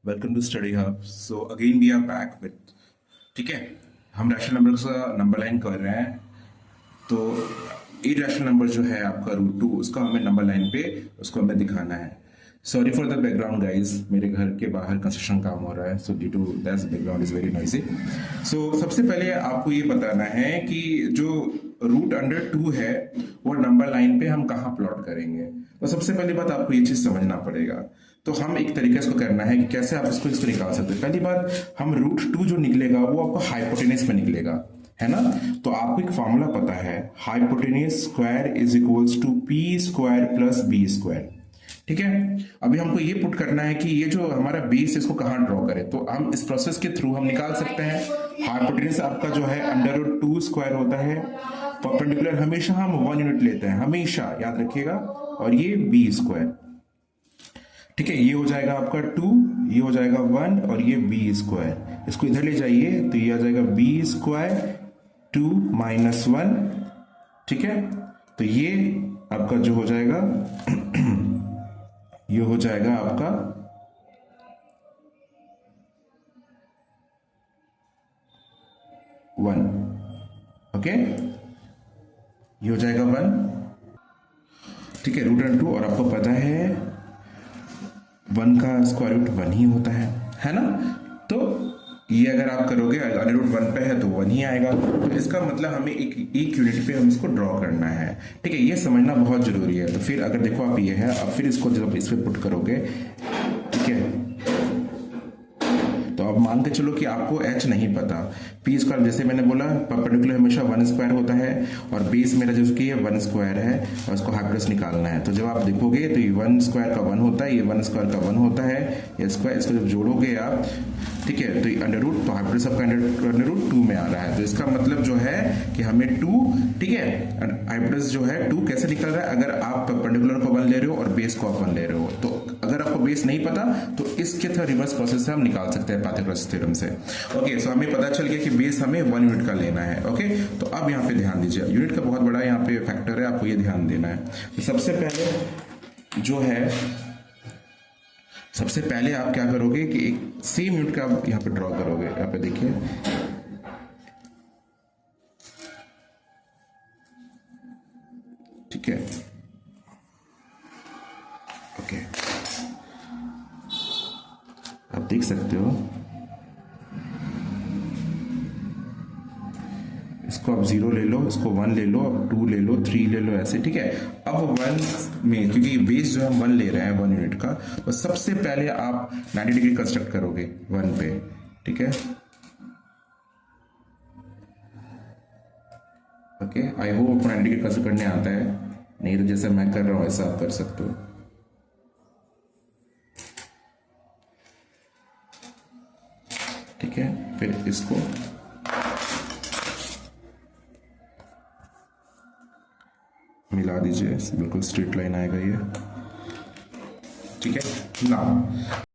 Welcome to study hub. So again we are back with, ठीक है, हम rational number का नंबर लाइन कर रहे हैं। तो इरेशनल नंबर जो है आपका रूट 2, उसका हमें नंबर लाइन पे उसको हमें दिखाना है। Sorry for the background guys, मेरे घर के बाहर कंस्ट्रक्शन काम हो रहा है, so due to that background is very noisy. So सबसे पहले आपको ये बताना है कि जो रूट अंडर 2 है वो नंबर लाइन पे हम कहाँ प्लॉट करेंगे। तो सबसे पहली बात आपको ये चीज समझना पड़ेगा। तो हम एक तरीके इसको करना है कि कैसे आप इसको निकाल सकते हैं। पहली बात, हम रूट 2 जो निकलेगा वो आपको हाइपोटेनस में निकलेगा, है ना। तो आपको एक फॉर्मूला पता है, hypotenuse square is equals to P square plus B square, ठीक है। अभी हमको ये पुट करना है कि ये जो हमारा बेस इसको कहाँ ड्रॉ करें। तो हम इस प्रोसेस के थ्रू हम निकाल सकते हैं। हाइपोटेनस आपका जो है अंडर रूट 2 स्क्वायर होता है। परपेंडिकुलर हमेशा हम 1 यूनिट लेते हैं, हमेशा याद रखिएगा। और ये बी स्क्वायर, ठीक है, ये हो जाएगा आपका 2, ये हो जाएगा 1 और ये बी स्क्वायर। इसको इधर ले जाइए तो ये आ जाएगा बी स्क्वायर 2 माइनस 1, ठीक है। तो ये आपका जो हो जाएगा ये हो जाएगा आपका 1, ओके, ये हो जाएगा 1, ठीक है, रूट अंडर 2। और आपको पता है 1 का स्क्वायर रूट 1 ही होता है ना। तो ये अगर आप करोगे अंडर रूट 1 पे है तो 1 ही आएगा। तो इसका मतलब हमें एक यूनिट पे हम इसको ड्रॉ करना है, ठीक है। ये समझना बहुत जरूरी है। तो फिर अगर देखो आप ये है, अब फिर इसको जब इस पे पुट करोगे, ठीक है, तो अब मान के चलो कि आपको h नहीं पता। पी स्क्वायर जैसे मैंने बोला परपेंडिकुलर हमेशा 1 स्क्वायर होता है और बेस मेरा जो कि 1 स्क्वायर है और इसको हाइपोटेनस निकालना है। तो जब आप देखोगे तो ये 1 स्क्वायर का 1 होता है, ये 1 स्क्वायर का 1 होता है, ये स्क्वायर, इसको जब जोड़ोगे आप, ठीक है, तो ये अंडर रूट, तो हाइपोटेनस आपका अंडर रूट 2 में आ रहा है। तो इसका मतलब जो है कि हमें 2, ठीक है, हाइपोटेनस जो है 2 कैसे निकल रहा है, अगर आप परपेंडिकुलर को 1 ले रहे हो और बेस को आप 1 ले रहे हो। तो अगर आपको बेस नहीं पता तो इसके थ्रू रिवर्स प्रोसेस से हम निकाल सकते हैं पाइथागोरस थ्योरम से। ओके, सो हमें पता चल गया कि बेस हमें 1 यूनिट का लेना है। ओके, तो अब यहाँ पे ध्यान दीजिए, यूनिट का बहुत बड़ा यहाँ पे फैक्टर है, आपको ये ध्यान देना है। तो सबसे पहले जो है, सबसे पहले आप क्या करोगे कि एक सेम यूनिट का आप यहाँ पे ड्रॉ करोगे। यहाँ पे देखिए, ठीक है, ओके, आप देख सकते हो, इसको आप 0 ले लो, इसको 1 ले लो, अब 2 ले लो, 3 ले लो, ऐसे, ठीक है। अब 1 में क्योंकि बेस जो हम 1 ले रहे हैं 1 यूनिट का, तो सबसे पहले आप 90 डिग्री कंस्ट्रक्ट करोगे 1 पे, ठीक है। ओके, आई होप आपको 90 डिग्री कंस्ट्रक्ट करने आता है, नहीं तो जैसे मैं कर रहा हूँ ऐसा आप कर सकते हो, ठीक है। फिर इसको मिला दीजिए, बिल्कुल स्ट्रेट लाइन आएगा ये, ठीक है ना।